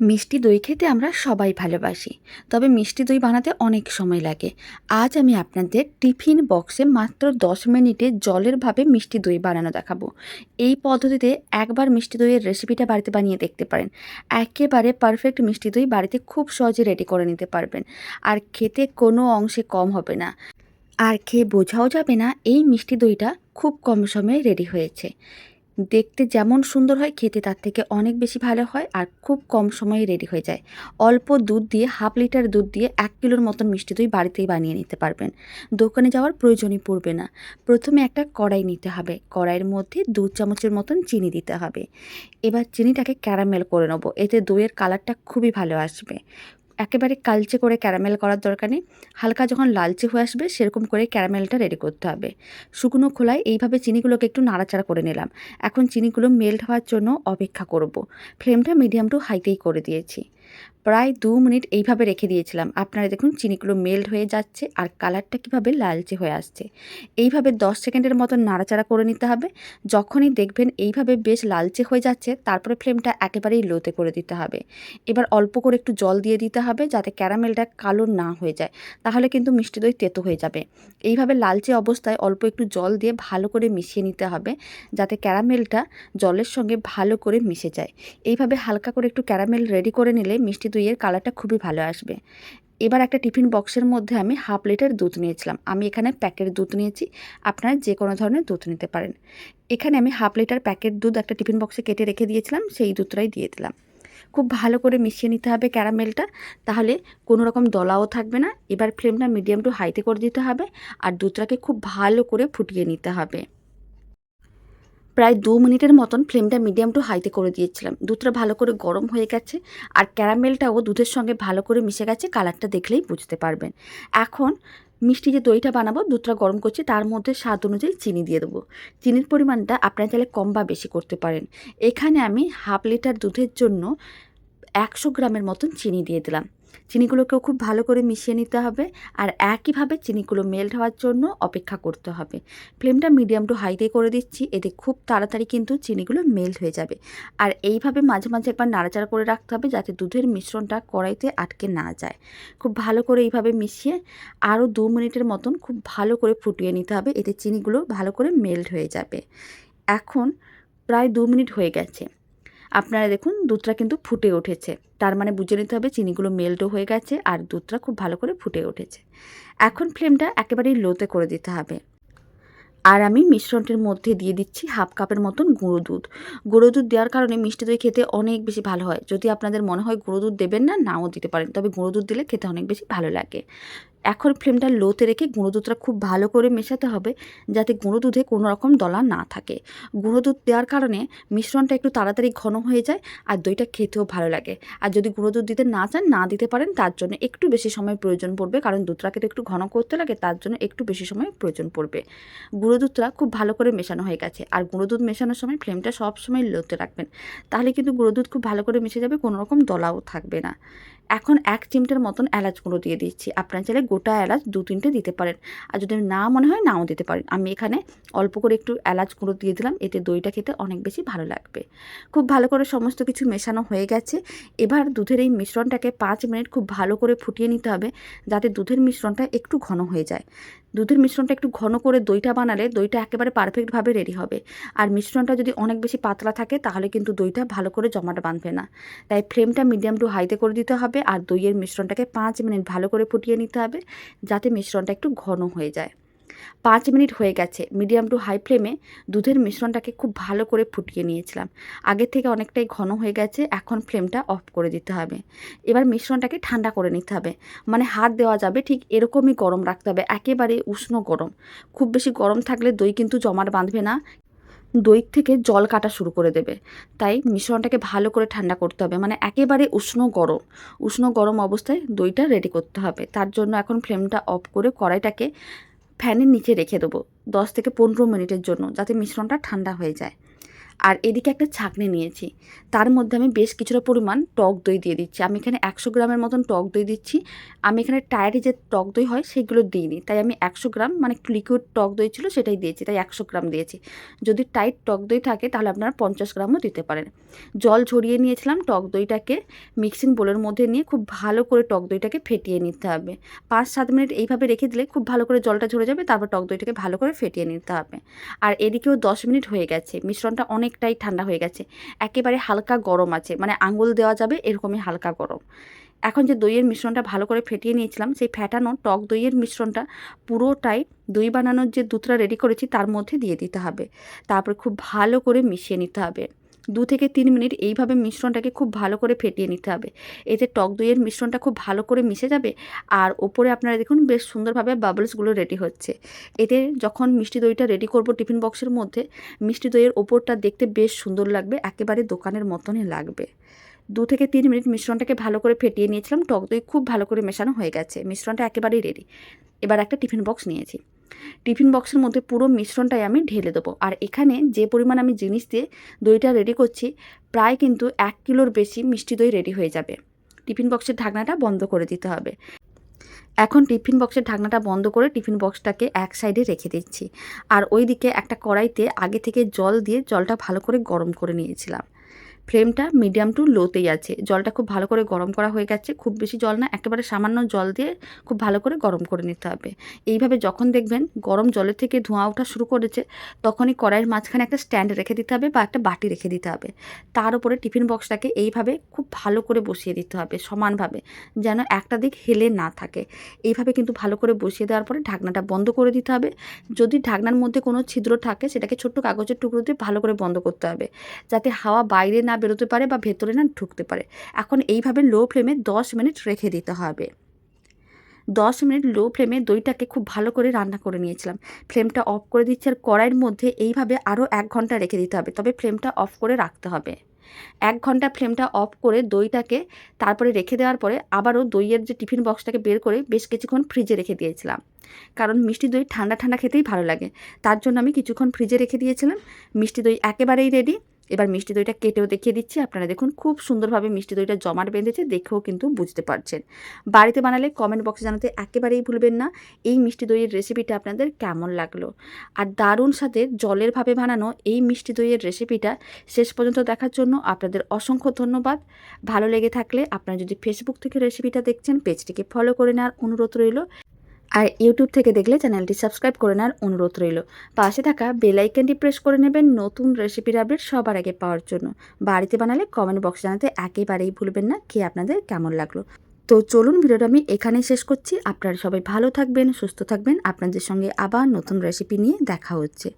মিষ্টি দই খেতে আমরা সবাই ভালোবাসি, তবে মিষ্টি দই বানাতে অনেক সময় লাগে। আজ আমি আপনাদের টিফিন বক্সে মাত্র 10 মিনিটে জলের ভাবে মিষ্টি দই বানানো দেখাবো। এই পদ্ধতিতে একবার মিষ্টি দইয়ের রেসিপিটা বাড়িতে বানিয়ে দেখতে পারেন। একেবারে পারফেক্ট মিষ্টি দই বাড়িতে খুব সহজে রেডি করে নিতে পারবেন, আর খেতে কোনো অংশে কম হবে না, আর খেয়ে বোঝাও যাবে না এই মিষ্টি দইটা খুব কম সময়ে রেডি হয়েছে। দেখতে যেমন সুন্দর হয়, খেতে তার থেকে অনেক বেশি ভালো হয়, আর খুব কম সময়ে রেডি হয়ে যায়। অল্প দুধ দিয়ে, 1/2 লিটার দুধ দিয়ে 1 কিলোর মতন মিষ্টি দই বাড়িতেই বানিয়ে নিতে পারবেন। দোকানে যাওয়ার প্রয়োজনই পড়বে না। প্রথমে একটা কড়াই নিতে হবে, কড়াইয়ের মধ্যে 2 চামচের মতন চিনি দিতে হবে। এবার চিনিটাকে ক্যারামেল করে নেবো, এতে দইয়ের কালারটা খুবই ভালো আসবে। একেবারে কালচে করে ক্যারামেল করার দরকার নেই, হালকা যখন লালচে হয়ে আসবে সেরকম করে ক্যারামেলটা রেডি করতে হবে। শুকনো খোলায় এইভাবে চিনিগুলোকে একটু নাড়াচাড়া করে নিলাম। এখন চিনিগুলো মেল্ট হওয়ার জন্য অপেক্ষা করব। ফ্লেমটা মিডিয়াম টু হাইতেই করে দিয়েছি। প্রায় 2 মিনিট এইভাবে রেখে দিয়েছিলাম। আপনারা দেখুন চিনিগুলো মেল্ট হয়ে যাচ্ছে আর কালারটা কীভাবে লালচে হয়ে আসছে। এইভাবে 10 সেকেন্ডের মতো নাড়াচাড়া করে নিতে হবে। যখনই দেখবেন এইভাবে বেশ লালচে হয়ে যাচ্ছে, তারপরে ফ্লেমটা একেবারেই লোতে করে দিতে হবে। এবার অল্প করে একটু জল দিয়ে দিতে হবে, যাতে ক্যারামেলটা কালো না হয়ে যায়, তাহলে কিন্তু মিষ্টি দই তেতো হয়ে যাবে। এইভাবে লালচে অবস্থায় অল্প একটু জল দিয়ে ভালো করে মিশিয়ে নিতে হবে, যাতে ক্যারামেলটা জলের সঙ্গে ভালো করে মিশে যায়। এইভাবে হালকা করে একটু ক্যারামেল রেডি করে নিলে মিষ্টি দইয়ের কালারটা খুবই ভালো আসবে। এবার একটা টিফিন বক্সের মধ্যে আমি 1/2 লিটার দুধ নিয়েছিলাম। আমি এখানে প্যাকেট দুধ নিয়েছি, আপনারা যে কোনো ধরনের দুধ নিতে পারেন। এখানে আমি 1/2 লিটার প্যাকেট দুধ একটা টিফিন বক্সে কেটে রেখে দিয়েছিলাম, সেই দুধটাই দিয়ে দিলাম। খুব ভালো করে মিশিয়ে নিতে হবে ক্যারামেলটা, তাহলে কোনো রকম দলাও থাকবে না। এবার ফ্লেমটা মিডিয়াম টু হাইতে করে দিতে হবে, আর দুধটাকে খুব ভালো করে ফুটিয়ে নিতে হবে। প্রায় 2 মিনিটের মতন ফ্লেমটা মিডিয়াম টু হাইতে করে দিয়েছিলাম। দুধটা ভালো করে গরম হয়ে গেছে, আর ক্যারামেলটাও দুধের সঙ্গে ভালো করে মিশে গেছে, কালারটা দেখলেই বুঝতে পারবেন। এখন মিষ্টি যে দইটা বানাবো, দুধটা গরম করছি, তার মধ্যে স্বাদ অনুযায়ী চিনি দিয়ে দেবো। চিনির পরিমাণটা আপনারা চাইলে কম বা বেশি করতে পারেন। এখানে আমি 1/2 লিটার দুধের জন্য 100 গ্রামের মতন চিনি দিয়ে দিলাম। চিনিগুলোকেও খুব ভালো করে মিশিয়ে নিতে হবে, আর একইভাবে চিনিগুলো মেল্ট হওয়ার জন্য অপেক্ষা করতে হবে। ফ্লেমটা মিডিয়াম টু হাইতে করে দিচ্ছি, এতে খুব তাড়াতাড়ি কিন্তু চিনিগুলো মেল্ট হয়ে যাবে। আর এইভাবে মাঝে মাঝে একবার নাড়াচাড়া করে রাখতে হবে, যাতে দুধের মিশ্রণটা কড়াইতে আটকে না যায়। খুব ভালো করে এইভাবে মিশিয়ে আরও 2 মিনিটের মতন খুব ভালো করে ফুটিয়ে নিতে হবে, এতে চিনিগুলো ভালো করে মেল্ট হয়ে যাবে। এখন প্রায় 2 মিনিট হয়ে গেছে। আপনারা দেখুন দুধটা কিন্তু ফুটে উঠেছে, তার মানে বুঝে নিতে হবে চিনিগুলো মেল্টও হয়ে গেছে আর দুধটা খুব ভালো করে ফুটে উঠেছে। এখন ফ্লেমটা একেবারেই লোতে করে দিতে হবে। আর আমি মিশ্রণটির মধ্যে দিয়ে দিচ্ছি 1/2 কাপের মতন গুঁড়ো দুধ। গুঁড়ো দুধ দেওয়ার কারণে মিষ্টি দই খেতে অনেক বেশি ভালো হয়। যদি আপনাদের মনে হয় গুঁড়ো দুধ দেবেন না, নাও দিতে পারেন, তবে গুঁড়ো দুধ দিলে খেতে অনেক বেশি ভালো লাগে। এখন ফ্লেমটা লোতে রেখে গুঁড়ো দুধটা খুব ভালো করে মেশাতে হবে, যাতে গুঁড়ো দুধে কোনো রকম দলা না থাকে। গুঁড়ো দুধ দেওয়ার কারণে মিশ্রণটা একটু তাড়াতাড়ি ঘন হয়ে যায়, আর দইটা খেতেও ভালো লাগে। আর যদি গুঁড়ো দুধ দিতে না চান, না দিতে পারেন, তার জন্য একটু বেশি সময় প্রয়োজন পড়বে, কারণ দুধটাকে তো একটু ঘন করতে লাগে, তার জন্য একটু বেশি সময় প্রয়োজন পড়বে। গুঁড়ো দুধটা খুব ভালো করে মেশানো হয়ে গেছে, আর গুঁড়ো দুধ মেশানোর সময় ফ্লেমটা সব সময় লোতে রাখবেন, তাহলে কিন্তু গুঁড়ো দুধ খুব ভালো করে মিশে যাবে, কোনো রকম দলাও থাকবে না। এখন 1 চিমটের মতন এলাচ গুঁড়ো দিয়ে দিচ্ছি। আপনারা চাইলে গোটা এলাচ 2-3টে দিতে পারেন, আর যদি না মনে হয় নাও দিতে পারেন। আমি এখানে অল্প করে একটু এলাচ গুঁড়ো দিয়ে দিলাম, এতে দইটা খেতে অনেক বেশি ভালো লাগবে। খুব ভালো করে সমস্ত কিছু মেশানো হয়ে গেছে। এবার দুধের এই মিশ্রণটাকে 5 মিনিট খুব ভালো করে ফুটিয়ে নিতে হবে, যাতে দুধের মিশ্রণটা একটু ঘন হয়ে যায়। দুধের মিশ্রণটা একটু ঘন করে দইটা বানালে দইটা একেবারে পারফেক্টভাবে রেডি হবে। আর মিশ্রণটা যদি অনেক বেশি পাতলা থাকে, তাহলে কিন্তু দইটা ভালো করে জমাটা বাঁধবে না। তাই ফ্লেমটা মিডিয়াম টু হাইতে করে দিতে হবে, আর দইয়ের মিশ্রণটাকে 5 মিনিট ভালো করে ফুটিয়ে নিতে হবে, যাতে মিশ্রণটা একটু ঘন হয়ে যায়। 5 মিনিট হয়ে গেছে। মিডিয়াম টু হাই ফ্লেমে দুধের মিশ্রণটাকে খুব ভালো করে ফুটিয়ে নিয়েছিলাম। আগের থেকে অনেকটাই ঘন হয়ে গেছে। এখন ফ্লেমটা অফ করে দিতে হবে। এবার মিশ্রণটাকে ঠান্ডা করে নিতে হবে, মানে হাত দেওয়া যাবে ঠিক এরকমই গরম রাখতে হবে, একেবারে উষ্ণ গরম। খুব বেশি গরম থাকলে দই কিন্তু জমাট বাঁধবে না, দই থেকে জল কাটা শুরু করে দেবে। তাই মিশ্রণটাকে ভালো করে ঠান্ডা করতে হবে, মানে একেবারে উষ্ণ গরম অবস্থায় দইটা রেডি করতে হবে। তার জন্য এখন ফ্লেমটা অফ করে কড়াইটাকে ফ্যানের নিচে রেখে দেবো 10 থেকে 15 মিনিটের জন্য, যাতে মিশ্রণটা ঠান্ডা হয়ে যায়। আর এদিকে একটা ছাঁকনি নিয়েছি, তার মধ্যে আমি বেশ কিছুটা পরিমাণ টক দই দিয়ে দিচ্ছি। আমি এখানে 100 গ্রামের মতন টক দই দিচ্ছি। আমি এখানে টায়ারে যে টক দই হয় সেগুলো দিইনি, তাই আমি 100 গ্রাম মানে লিকুইড টক দই ছিল সেটাই দিয়েছি, তাই 100 গ্রাম দিয়েছি। যদি টাইট টক দই থাকে তাহলে আপনারা 50 গ্রামও দিতে পারেন। জল ঝরিয়ে নিয়েছিলাম, টক দইটাকে মিক্সিং বোলের মধ্যে নিয়ে খুব ভালো করে টক দইটাকে ফেটিয়ে নিতে হবে। 5-7 মিনিট এইভাবে রেখে দিলে খুব ভালো করে জলটা ঝরে যাবে, তারপর টক দইটাকে ভালো করে ফেটিয়ে নিতে হবে। আর এদিকেও 10 মিনিট হয়ে গেছে, মিশ্রণটা অনেকটাই ঠান্ডা হয়ে গেছে, একেবারে হালকা গরম আছে, মানে আঙুল দেওয়া যাবে এরকমই হালকা গরম। এখন যে দইয়ের মিশ্রণটা ভালো করে ফেটিয়ে নিয়েছিলাম, সেই ফেটানো টক দইয়ের মিশ্রণটা পুরোটাই দই বানানোর যে দুধটা রেডি করেছি তার মধ্যে দিয়ে দিতে হবে। তারপর খুব ভালো করে মিশিয়ে নিতে হবে। 2 থেকে 3 মিনিট এইভাবে মিশ্রণটাকে খুব ভালো করে ফেটিয়ে নিতে হবে। এতে টক দইয়ের মিশ্রণটা খুব ভালো করে মিশে যাবে। আর ওপরে আপনারা দেখুন বেশ সুন্দরভাবে বাবলসগুলো রেডি হচ্ছে। এতে যখন মিষ্টি দইটা রেডি করব টিফিন বক্সের মধ্যে, মিষ্টি দইয়ের ওপরটা দেখতে বেশ সুন্দর লাগবে, একেবারে দোকানের মতনই লাগবে। 2 থেকে 3 মিনিট মিশ্রণটাকে ভালো করে ফেটিয়ে নিয়েছিলাম, টক দই খুব ভালো করে মেশানো হয়ে গেছে, মিশ্রণটা একেবারেই রেডি। এবার একটা টিফিন বক্স নিয়েছি, টিফিন বক্সের মধ্যে পুরো মিশ্রণটাই আমি ঢেলে দেবো। আর এখানে যে পরিমাণ আমি জিনিস দিয়ে দইটা রেডি করছি, প্রায় কিন্তু 1 কিলোর বেশি মিষ্টি দই রেডি হয়ে যাবে। টিফিন বক্সের ঢাকনাটা বন্ধ করে দিতে হবে। এখন টিফিন বক্সের ঢাকনাটা বন্ধ করে টিফিন বক্সটাকে এক সাইডে রেখে দিচ্ছি। আর ওইদিকে একটা কড়াইতে আগে থেকে জল দিয়ে জলটা ভালো করে গরম করে নিয়েছিলাম। ফ্লেমটা মিডিয়াম টু লোতেই আছে। জলটা খুব ভালো করে গরম করা হয়ে গেছে, খুব বেশি জল না, একেবারে সামান্য জল দিয়ে খুব ভালো করে গরম করে নিতে হবে। এইভাবে যখন দেখবেন গরম জলের থেকে ধোঁয়া ওঠা শুরু করেছে, তখনই কড়াইয়ের মাঝখানে একটা স্ট্যান্ড রেখে দিতে হবে বা একটা বাটি রেখে দিতে হবে। তার উপরে টিফিন বক্সটাকে এইভাবে খুব ভালো করে বসিয়ে দিতে হবে সমানভাবে, যেন একটা দিক হেলে না থাকে। এইভাবে কিন্তু ভালো করে বসিয়ে দেওয়ার পরে ঢাকনাটা বন্ধ করে দিতে হবে। যদি ঢাকনার মধ্যে কোনো ছিদ্র থাকে সেটাকে ছোট্ট কাগজের টুকরো দিয়ে ভালো করে বন্ধ করতে হবে, যাতে হাওয়া বাইরে না বেরোতে পারে বা ভেতরে না ঢুকতে পারে। এখন এইভাবে লো ফ্লেমে 10 মিনিট রেখে দিতে হবে। 10 মিনিট লো ফ্লেমে দইটাকে খুব ভালো করে রান্না করে নিয়েছিলাম। ফ্লেমটা অফ করে দিচ্ছি, আর কড়াইয়ের মধ্যে এইভাবে আরও 1 ঘন্টা রেখে দিতে হবে, তবে ফ্লেমটা অফ করে রাখতে হবে। 1 ঘন্টা ফ্লেমটা অফ করে দইটাকে তারপরে রেখে দেওয়ার পরে আবারও দইয়ের যে টিফিন বক্সটাকে বের করে বেশ কিছুক্ষণ ফ্রিজে রেখে দিয়েছিলাম, কারণ মিষ্টি দই ঠান্ডা ঠান্ডা খেতেই ভালো লাগে। তার জন্য আমি কিছুক্ষণ ফ্রিজে রেখে দিয়েছিলাম। মিষ্টি দই একেবারেই রেডি। এবার মিষ্টি দইটা কেটেও দেখিয়ে দিচ্ছি। আপনারা দেখুন খুব সুন্দরভাবে মিষ্টি দইটা জমাট বেঁধেছে, দেখেও কিন্তু বুঝতে পারছেন। বাড়িতে বানালে কমেন্ট বক্সে জানাতে একেবারেই ভুলবেন না এই মিষ্টি দইয়ের রেসিপিটা আপনাদের কেমন লাগলো। আর দারুণ স্বাদের জলের ভাবে বানানো এই মিষ্টি দইয়ের রেসিপিটা শেষ পর্যন্ত দেখার জন্য আপনাদের অসংখ্য ধন্যবাদ। ভালো লেগে থাকলে আপনারা যদি ফেসবুক থেকে রেসিপিটা দেখছেন, পেজটিকে ফলো করে নেওয়ার অনুরোধ রইল। আর ইউটিউব থেকে দেখলে চ্যানেলটি সাবস্ক্রাইব করে নেওয়ার অনুরোধ রইল। পাশে থাকা বেল আইকনটি প্রেস করে নেবেন নতুন রেসিপির আপডেট সবার আগে পাওয়ার জন্য। বাড়িতে বানালে কমেন্ট বক্সে জানাতে একেবারেই ভুলবেন না খেয়ে আপনাদের কেমন লাগলো। তো চলুন ভিডিওটা আমি এখানেই শেষ করছি। আপনারা সবাই ভালো থাকবেন, সুস্থ থাকবেন। আপনাদের সঙ্গে আবার নতুন রেসিপি নিয়ে দেখা হচ্ছে।